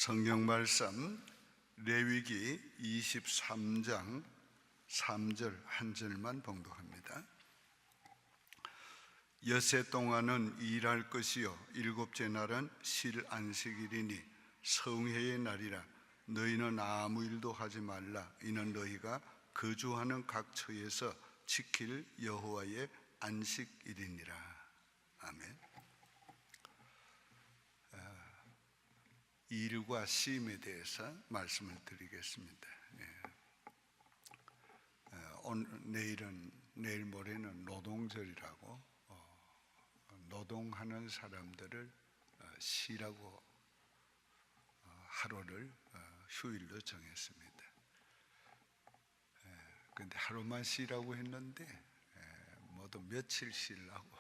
성경 말씀 레위기 23장 3절 한 절만 봉독합니다. 엿새 동안은 일할 것이요 일곱째 날은 실 안식일이니 성회의 날이라 너희는 아무 일도 하지 말라. 이는 너희가 거주하는 각 처에서 지킬 여호와의 안식일이니라. 아멘. 일과 쉼에 대해서 말씀을 드리겠습니다. 내일 모레는 노동절이라고 노동하는 사람들을 쉬라고 하루를 휴일로 정했습니다. 그런데 하루만 쉬라고 했는데 모두 며칠 쉬려고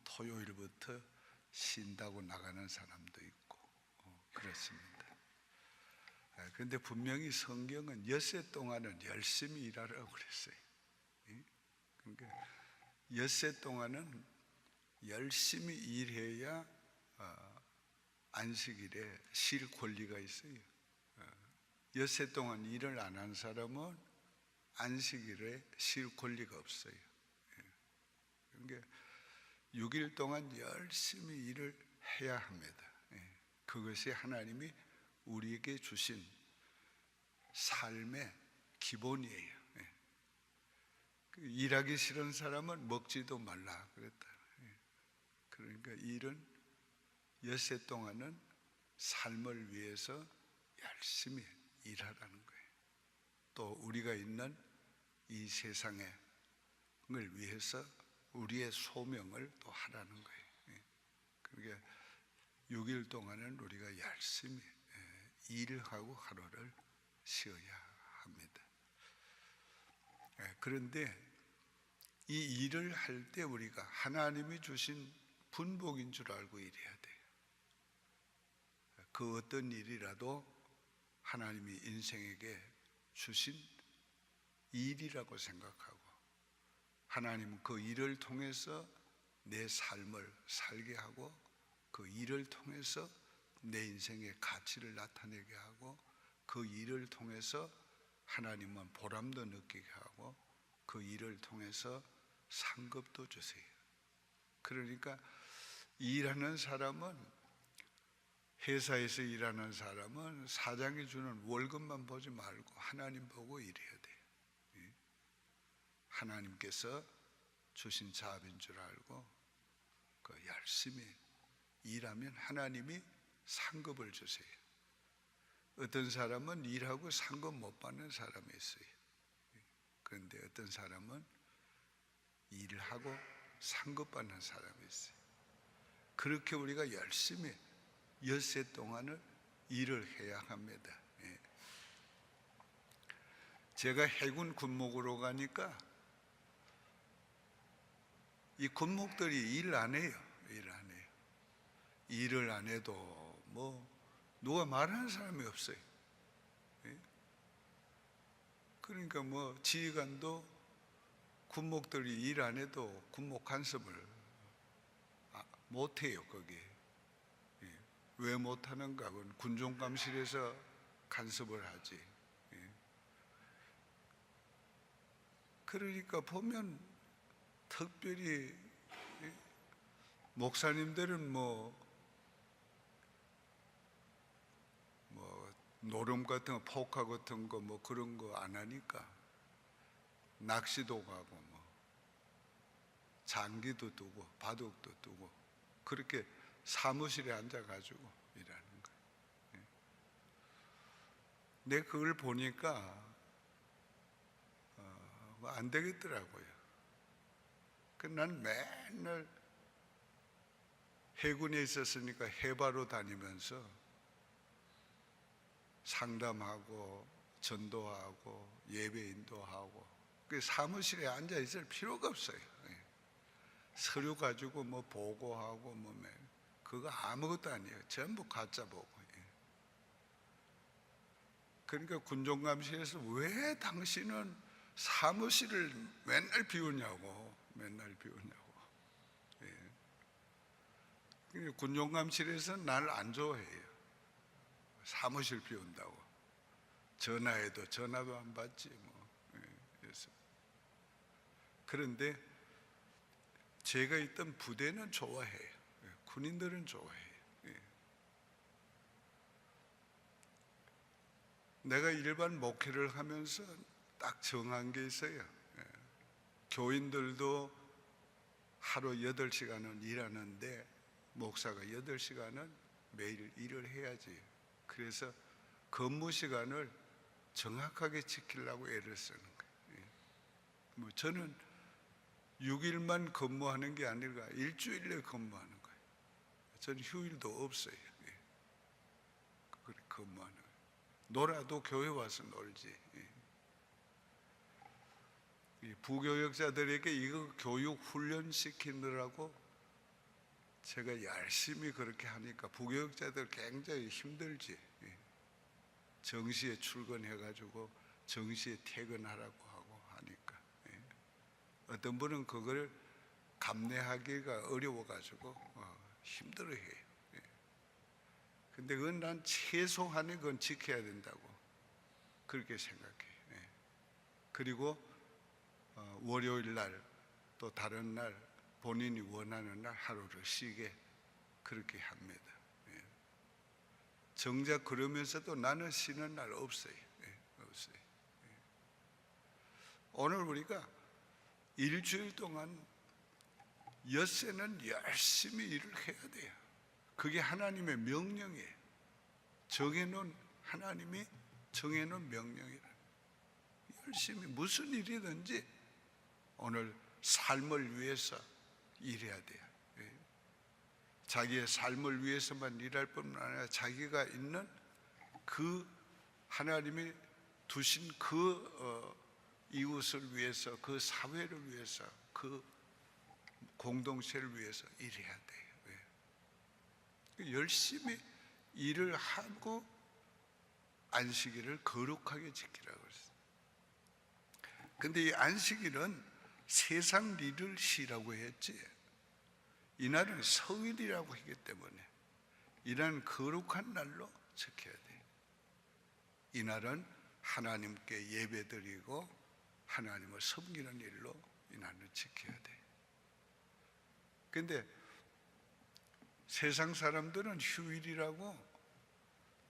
토요일부터 쉰다고 나가는 사람도 있고 그렇습니다. 그런데 분명히 성경은 엿새 동안은 열심히 일하라고 그랬어요. 그러니까 엿새 동안은 열심히 일해야 안식일에 쉴 권리가 있어요. 엿새 동안 일을 안 한 사람은 안식일에 쉴 권리가 없어요. 그러니까 6일 동안 열심히 일을 해야 합니다. 그것이 하나님이 우리에게 주신 삶의 기본이에요. 일하기 싫은 사람은 먹지도 말라 그랬다. 그러니까 일은 엿새 동안은 삶을 위해서 열심히 일하라는 거예요. 또 우리가 있는 이 세상을 위해서 우리의 소명을 또 하라는 거예요. 그러니까 6일 동안은 우리가 열심히 일하고 하루를 쉬어야 합니다. 그런데 이 일을 할 때 우리가 하나님이 주신 분복인 줄 알고 일해야 돼요. 그 어떤 일이라도 하나님이 인생에게 주신 일이라고 생각하고 하나님은 그 일을 통해서 내 삶을 살게 하고 그 일을 통해서 내 인생의 가치를 나타내게 하고 그 일을 통해서 하나님은 보람도 느끼게 하고 그 일을 통해서 상급도 주세요. 그러니까 일하는 사람은 회사에서 일하는 사람은 사장이 주는 월급만 보지 말고 하나님 보고 일해야 돼요. 하나님께서 주신 자업인 줄 알고 열심히 일하면 하나님이 상급을 주세요. 어떤 사람은 일하고 상급 못 받는 사람이 있어요. 그런데 어떤 사람은 일을 하고 상급 받는 사람이 있어요. 그렇게 우리가 열심히 엿새 동안을 일을 해야 합니다. 제가 해군 군목으로 가니까 이 군목들이 일 안 해요. 일을 안 해도 뭐 누가 말하는 사람이 없어요. 그러니까 뭐 지휘관도 군목들이 일 안 해도 군목 간섭을 못 해요. 거기에 왜 못하는가? 그건 군종감실에서 간섭을 하지. 그러니까 보면 특별히 목사님들은 뭐 노름 같은 거, 포카 같은 거 뭐 그런 거 안 하니까 낚시도 가고 뭐 장기도 두고 바둑도 두고 그렇게 사무실에 앉아가지고 일하는 거예요. 내가 그걸 보니까 안 되겠더라고요. 난 맨날 해군에 있었으니까 해바로 다니면서 상담하고 전도하고 예배 인도하고 그 사무실에 앉아 있을 필요가 없어요. 서류 가지고 뭐 보고하고 뭐 그거 아무것도 아니에요. 전부 가짜 보고. 그러니까 군종감시에서 왜 당신은 사무실을 맨날 비우냐고. 군용감실에서는 나를 안 좋아해요. 사무실 비운다고. 전화해도 전화도 안 받지 뭐. 그래서. 그런데 제가 있던 부대는 좋아해요. 군인들은 좋아해요. 내가 일반 목회를 하면서 딱 정한 게 있어요. 교인들도 하루 8시간은 일하는데 목사가 8시간은 매일 일을 해야지. 그래서 근무 시간을 정확하게 지키려고 애를 쓰는 거예요. 뭐 저는 6일만 근무하는 게 아니라 일주일에 근무하는 거예요. 저는 휴일도 없어요. 그렇게 근무하는 거예요. 놀아도 교회 와서 놀지. 이 부교역자들에게 이거 교육 훈련 시키느라고 제가 열심히 그렇게 하니까 부교역자들 굉장히 힘들지. 정시에 출근해가지고 정시에 퇴근하라고 하고 하니까 어떤 분은 그걸 감내하기가 어려워가지고 힘들어해요. 근데 그건 난 최소한의 건 지켜야 된다고 그렇게 생각해. 그리고 월요일 날 또 다른 날 본인이 원하는 날 하루를 쉬게 그렇게 합니다. 정작 그러면서도 나는 쉬는 날 없어요. 없어요. 오늘 우리가 일주일 동안 엿새는 열심히 일을 해야 돼요. 그게 하나님의 명령이에요. 정해놓은 하나님이 정해놓은 명령이라. 열심히 무슨 일이든지 오늘 삶을 위해서 일해야 돼요. 자기의 삶을 위해서만 일할 뿐만 아니라 자기가 있는 그 하나님이 두신 그 이웃을 위해서, 그 사회를 위해서, 그 공동체를 위해서 일해야 돼요. 열심히 일을 하고 안식일을 거룩하게 지키라고 했어요. 근데 이 안식일은 세상 일을 쉬라고 했지, 이날은 성일이라고 하기 때문에 이날은 거룩한 날로 지켜야 돼요. 이날은 하나님께 예배드리고 하나님을 섬기는 일로 이날을 지켜야 돼요. 근데 세상 사람들은 휴일이라고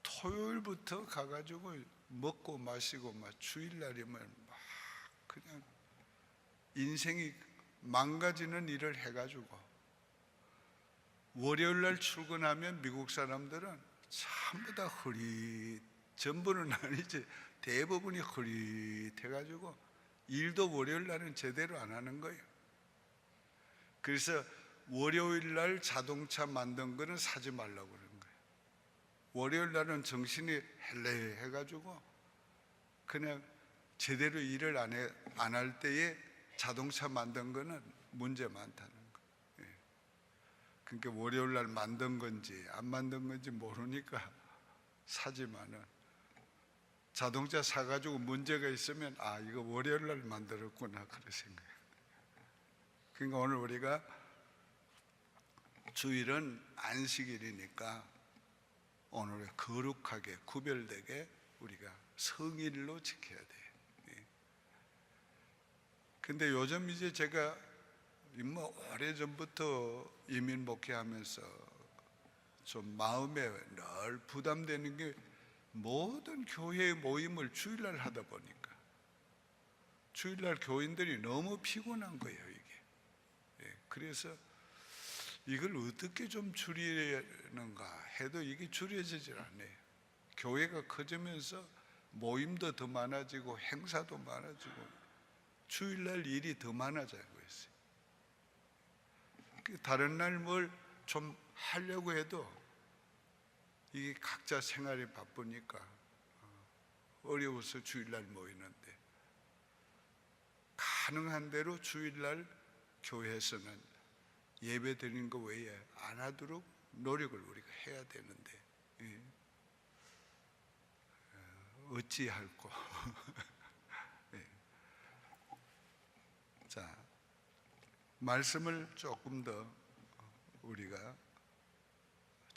토요일부터 가가지고 먹고 마시고 막 주일날이면 막 그냥 인생이 망가지는 일을 해가지고 월요일날 출근하면 미국 사람들은 전부 다 전부는 아니지 대부분이 흐릿해가지고 일도 월요일날은 제대로 안 하는 거예요. 그래서 월요일날 자동차 만든 거는 사지 말라고 그러는 거예요. 월요일날은 정신이 헬레해가지고 그냥 제대로 일을 안 할 때에 자동차 만든 거는 문제 많다는 거예요. 그러니까 월요일날 만든 건지 안 만든 건지 모르니까 사지만은 자동차 사가지고 문제가 있으면 아 이거 월요일날 만들었구나 그런 생각이에요. 그러니까 오늘 우리가 주일은 안식일이니까 오늘 거룩하게 구별되게 우리가 성일로 지켜야 돼요. 근데 요즘 이제 제가 뭐 오래전부터 이민 목회하면서 좀 마음에 늘 부담되는 게 모든 교회 모임을 주일날 하다 보니까 주일날 교인들이 너무 피곤한 거예요, 이게. 그래서 이걸 어떻게 좀 줄이는가 해도 이게 줄여지질 않아요. 교회가 커지면서 모임도 더 많아지고 행사도 많아지고 주일날 일이 더 많아지고 있어요. 다른 날 뭘 좀 하려고 해도 이게 각자 생활이 바쁘니까 어려워서 주일날 모이는데 가능한 대로 주일날 교회에서는 예배 드리는 거 외에 안 하도록 노력을 우리가 해야 되는데 어찌할꼬. 자, 말씀을 조금 더 우리가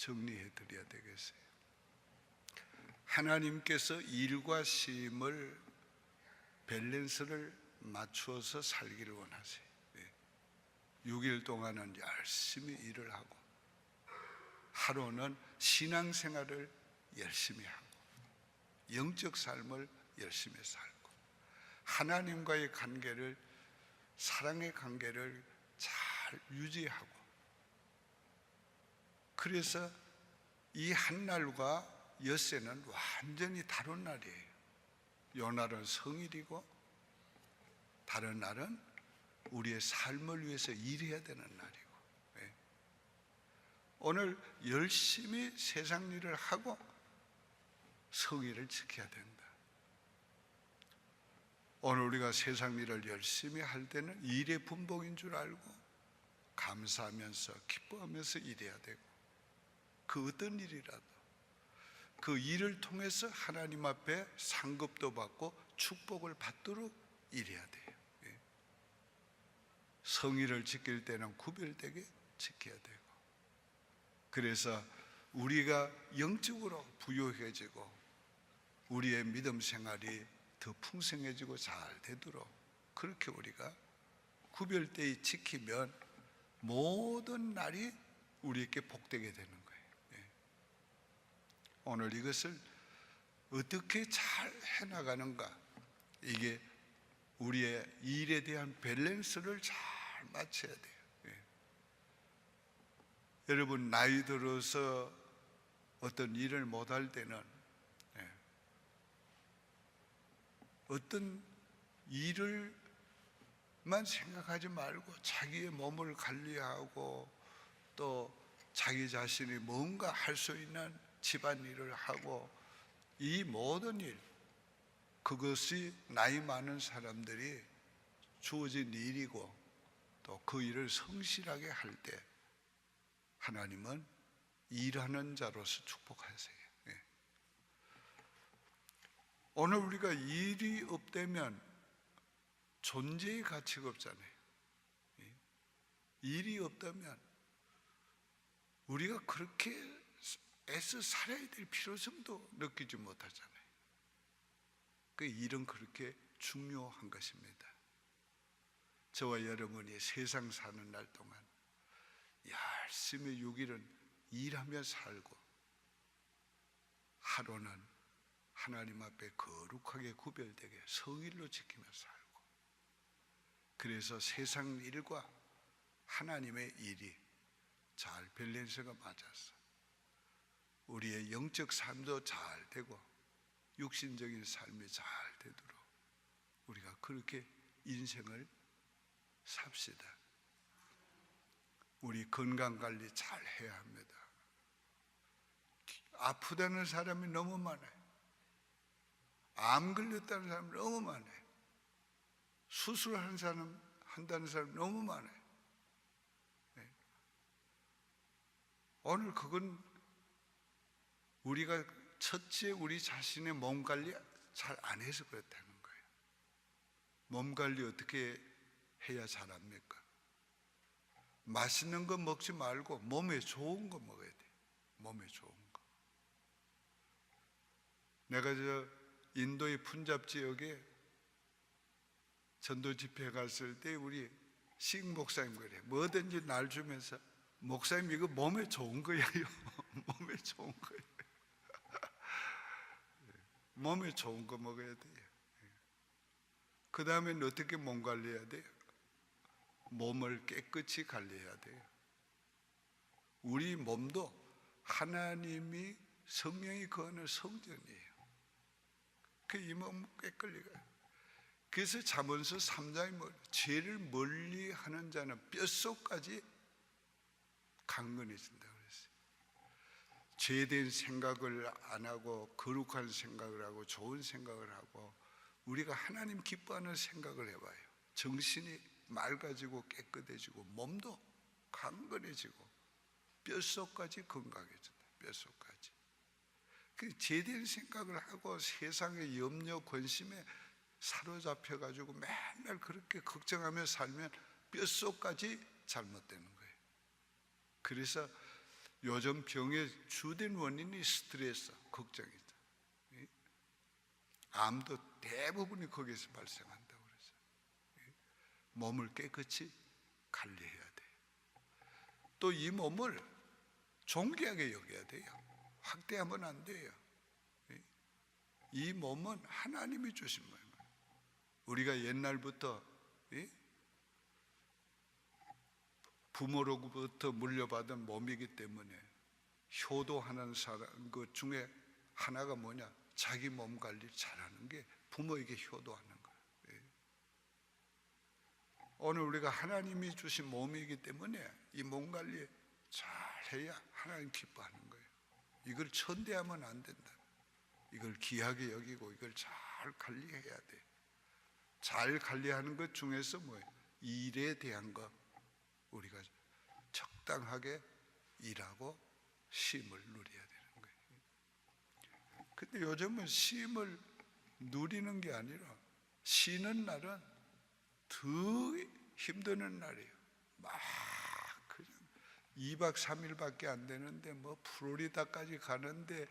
정리해 드려야 되겠어요. 하나님께서 일과 쉼을 밸런스를 맞추어서 살기를 원하세요. 6일 동안은 열심히 일을 하고 하루는 신앙생활을 열심히 하고 영적 삶을 열심히 살고 하나님과의 관계를, 사랑의 관계를 잘 유지하고, 그래서 이 한 날과 엿새는 완전히 다른 날이에요. 요 날은 성일이고 다른 날은 우리의 삶을 위해서 일해야 되는 날이고, 오늘 열심히 세상 일을 하고 성일을 지켜야 된다. 오늘 우리가 세상 일을 열심히 할 때는 일의 분봉인 줄 알고 감사하면서 기뻐하면서 일해야 되고, 그 어떤 일이라도 그 일을 통해서 하나님 앞에 상급도 받고 축복을 받도록 일해야 돼요. 성의를 지킬 때는 구별되게 지켜야 되고, 그래서 우리가 영적으로 부유해지고 우리의 믿음 생활이 더 풍성해지고 잘 되도록 그렇게 우리가 구별되게 지키면 모든 날이 우리에게 복되게 되는 거예요. 오늘 이것을 어떻게 잘 해나가는가, 이게 우리의 일에 대한 밸런스를 잘 맞춰야 돼요. 여러분, 나이 들어서 어떤 일을 못할 때는 어떤 일을만 생각하지 말고 자기의 몸을 관리하고 또 자기 자신이 뭔가 할 수 있는 집안일을 하고, 이 모든 일, 그것이 나이 많은 사람들이 주어진 일이고 또 그 일을 성실하게 할 때 하나님은 일하는 자로서 축복하세요. 오늘 우리가 일이 없다면 존재의 가치가 없잖아요. 일이 없다면 우리가 그렇게 애써 살아야 될 필요성도 느끼지 못하잖아요. 그 일은 그렇게 중요한 것입니다. 저와 여러분이 세상 사는 날 동안 열심히 6일은 일하며 살고 하루는 하나님 앞에 거룩하게 구별되게 성일로 지키며 살고, 그래서 세상 일과 하나님의 일이 잘 밸런스가 맞아서 우리의 영적 삶도 잘 되고 육신적인 삶이 잘 되도록 우리가 그렇게 인생을 삽시다. 우리 건강관리 잘 해야 합니다. 아프다는 사람이 너무 많아요. 암 걸렸다는 사람이 너무 많아요. 수술하는 사람, 한다는 사람이 너무 많아요. 오늘 그건 우리가 첫째 우리 자신의 몸 관리 잘 안 해서 그렇다는 거예요. 몸 관리 어떻게 해야 잘합니까? 맛있는 거 먹지 말고 몸에 좋은 거 먹어야 돼요. 몸에 좋은 거. 내가 인도의 푼잡 지역에 전도 집회 갔을 때 우리 식 목사님 그래, 뭐든지 날 주면서 목사님 이거 몸에 좋은 거예요. 몸에 좋은 거예요. 몸에 좋은 거 먹어야 돼요. 그 다음엔 어떻게 몸 관리해야 돼요? 몸을 깨끗이 관리해야 돼요. 우리 몸도 하나님이 성령이 거하는 성전이에요. 그 이 몸 깨끗이 가요. 그래서 잠언서 3장에 뭐 죄를 멀리 하는 자는 뼛속까지 강건해진다고 그랬어요. 죄된 생각을 안 하고 거룩한 생각을 하고 좋은 생각을 하고 우리가 하나님 기뻐하는 생각을 해봐요. 정신이 맑아지고 깨끗해지고 몸도 강건해지고 뼛속까지 건강해진다. 뼛속까지. 그 죄된 생각을 하고 세상의 염려 권심에 사로잡혀 가지고 맨날 그렇게 걱정하며 살면 뼛속까지 잘못되는 거예요. 그래서 요즘 병의 주된 원인이 스트레스, 걱정이다. 암도 대부분이 거기에서 발생한다고 그래서 몸을 깨끗이 관리해야 돼. 또 이 몸을 존귀하게 여겨야 돼요. 확대하면 안 돼요. 이 몸은 하나님이 주신 몸이에요. 우리가 옛날부터 부모로부터 물려받은 몸이기 때문에 효도하는 사람 그 중에 하나가 뭐냐? 자기 몸 관리 잘하는 게 부모에게 효도하는 거예요. 오늘 우리가 하나님이 주신 몸이기 때문에 이 몸 관리 잘해야 하나님 기뻐하는 거예요. 이걸 천대하면 안 된다. 이걸 귀하게 여기고 이걸 잘 관리해야 돼. 잘 관리하는 것 중에서 뭐예요? 일에 대한 것 우리가 적당하게 일하고 쉼을 누려야 되는 거예요. 근데 요즘은 쉼을 누리는 게 아니라 쉬는 날은 더 힘드는 날이에요. 막 그냥 2박 3일밖에 안 되는데 뭐 플로리다까지 가는데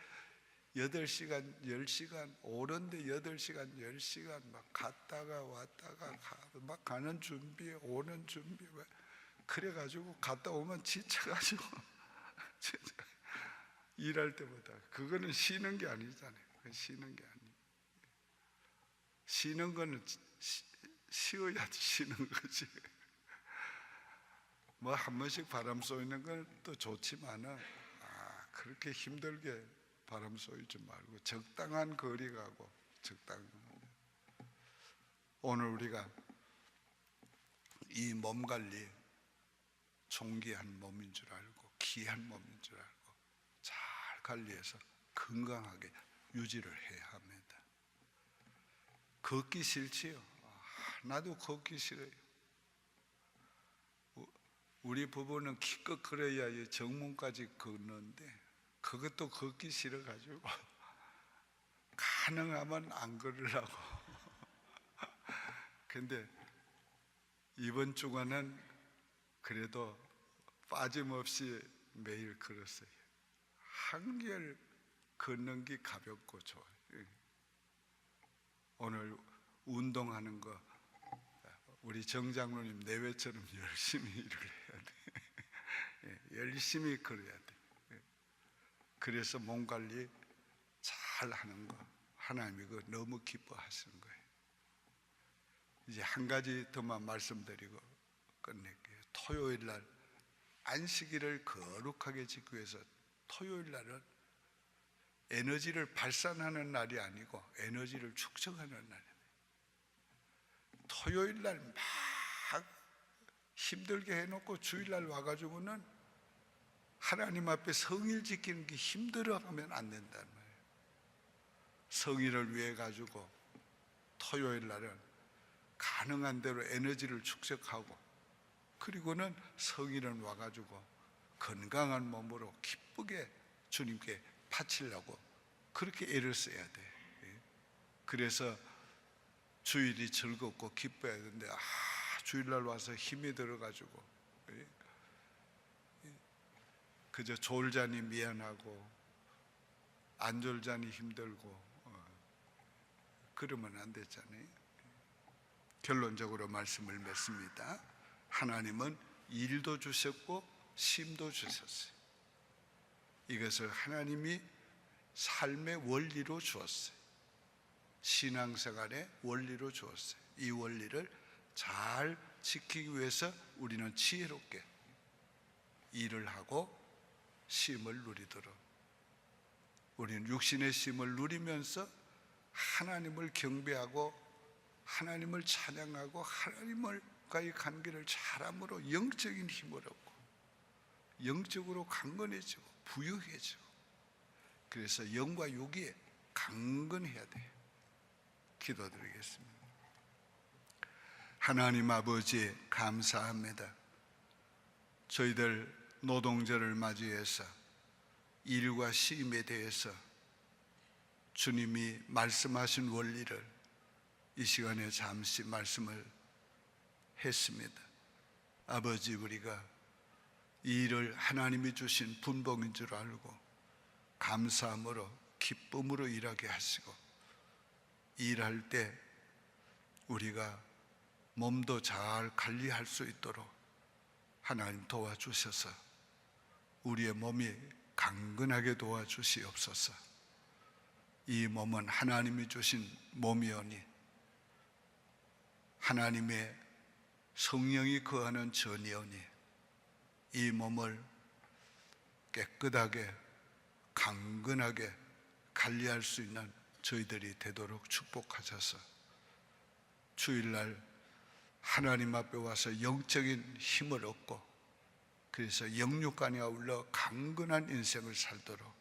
8시간, 10시간 오는데 8시간, 10시간 막 갔다가 왔다가 막 가는 준비, 오는 준비 그래가지고 갔다 오면 지쳐가지고 일할 때보다 그거는 쉬는 게 아니잖아요. 그건 쉬는 게 아니에요. 쉬는 거는 쉬어야지 쉬는 거지. 뭐 한 번씩 바람 쏘이는 건 또 좋지만은 그렇게 힘들게 바람 쏘이지 말고 적당한 거리 가고 적당한. 오늘 우리가 이 몸 관리 존귀한 몸인 줄 알고 귀한 몸인 줄 알고 잘 관리해서 건강하게 유지를 해야 합니다. 걷기 싫지요? 나도 걷기 싫어요. 우리 부부는 기껏 그래야 정문까지 걷는데 그것도 걷기 싫어가지고 가능하면 안 걸으라고. 근데 이번 주간은 그래도 빠짐없이 매일 걸었어요. 한결 걷는 게 가볍고 좋아요. 오늘 운동하는 거 우리 정 장로님 내외처럼 열심히 일을 해야 돼. 열심히 걸어야 돼. 그래서 몸 관리 잘 하는 거 하나님이 그거 너무 기뻐하시는 거예요. 이제 한 가지 더만 말씀드리고 끝낼게요. 토요일 날 안식일을 거룩하게 지키기 위해서 토요일 날은 에너지를 발산하는 날이 아니고 에너지를 축적하는 날이에요. 토요일 날 막 힘들게 해놓고 주일날 와가지고는 하나님 앞에 성일 지키는 게 힘들어하면 안 된다는 말이에요. 성일을 위해 가지고 토요일 날은 가능한 대로 에너지를 축적하고 그리고는 성일은 와가지고 건강한 몸으로 기쁘게 주님께 바치려고 그렇게 애를 써야 돼. 그래서 주일이 즐겁고 기뻐야 되는데 주일날 와서 힘이 들어가지고 그저 졸자니 미안하고 안 졸자니 힘들고 그러면 안 되잖아요. 결론적으로 말씀을 맺습니다. 하나님은 일도 주셨고 쉼도 주셨어요. 이것을 하나님이 삶의 원리로 주었어요. 신앙생활의 원리로 주었어요. 이 원리를 잘 지키기 위해서 우리는 지혜롭게 일을 하고 쉼을 누리도록 우리는 육신의 쉼을 누리면서 하나님을 경배하고 하나님을 찬양하고 하나님과의 관계를 잘함으로 영적인 힘을 얻고 영적으로 강건해지고 부유해지고 그래서 영과 육이 강건해야 돼요. 기도드리겠습니다. 하나님 아버지 감사합니다. 저희들 노동절을 맞이해서 일과 쉼에 대해서 주님이 말씀하신 원리를 이 시간에 잠시 말씀을 했습니다. 아버지 우리가 이 일을 하나님이 주신 분복인 줄 알고 감사함으로 기쁨으로 일하게 하시고, 일할 때 우리가 몸도 잘 관리할 수 있도록 하나님 도와주셔서 우리의 몸이 강건하게 도와주시옵소서. 이 몸은 하나님이 주신 몸이오니 하나님의 성령이 거하는 전이오니 이 몸을 깨끗하게 강건하게 관리할 수 있는 저희들이 되도록 축복하셔서 주일날 하나님 앞에 와서 영적인 힘을 얻고, 그래서 영육간이 아울러 강건한 인생을 살도록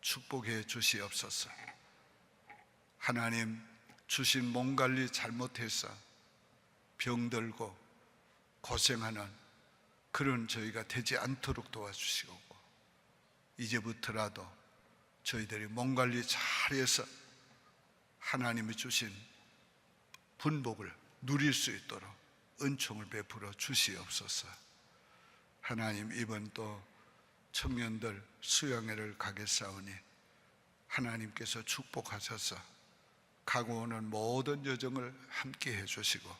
축복해 주시옵소서. 하나님 주신 몸 관리 잘못해서 병들고 고생하는 그런 저희가 되지 않도록 도와주시고, 이제부터라도 저희들이 몸 관리 잘해서 하나님이 주신 분복을 누릴 수 있도록 은총을 베풀어 주시옵소서. 하나님, 이번 또 청년들 수양회를 가겠사오니 하나님께서 축복하셔서 가고 오는 모든 여정을 함께 해주시고,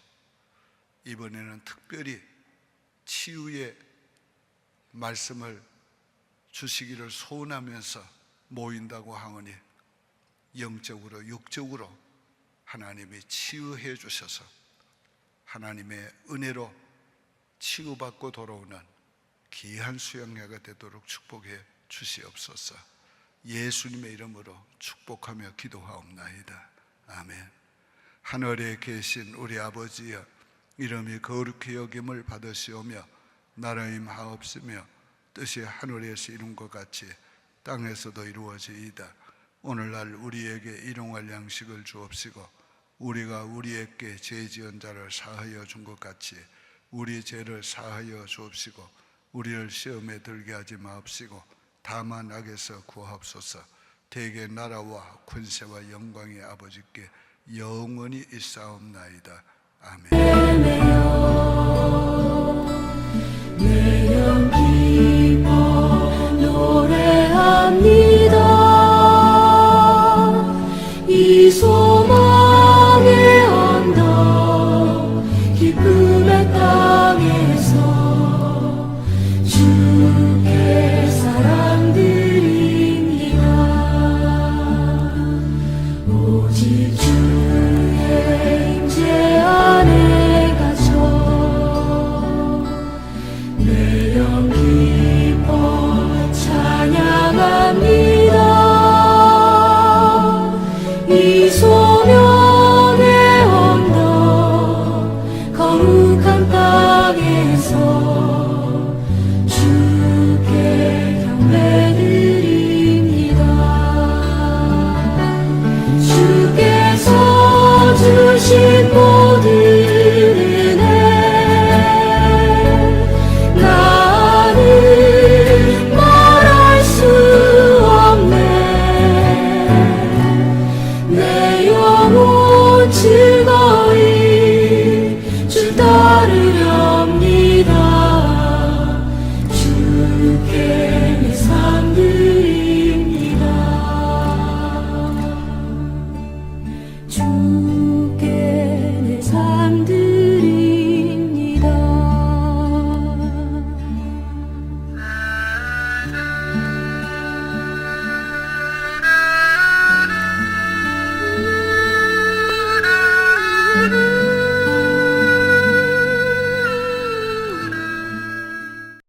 이번에는 특별히 치유의 말씀을 주시기를 소원하면서 모인다고 하오니 영적으로 육적으로 하나님이 치유해 주셔서 하나님의 은혜로 치유받고 돌아오는 귀한 수양회가 되도록 축복해 주시옵소서. 예수님의 이름으로 축복하며 기도하옵나이다. 아멘. 하늘에 계신 우리 아버지여, 이름이 거룩히 여김을 받으시오며 나라의 임하옵시며 뜻이 하늘에서 이룬 것 같이 땅에서도 이루어지이다. 오늘날 우리에게 일용할 양식을 주옵시고, 우리가 우리에게 죄 지은 자를 사하여 준 것 같이 우리 죄를 사하여 주옵시고, 우리를 시험에 들게 하지 마옵시고 다만 악에서 구하옵소서. 대개 나라와 권세와 영광의 아버지께 영원히 있사옵나이다. 아멘. 내 영 기뻐 노래합니다. 이 소망의 언덕 기쁨의 땅에서 주께 사랑 드립니다. 오직 주의 임재 안에 갇혀 내 영기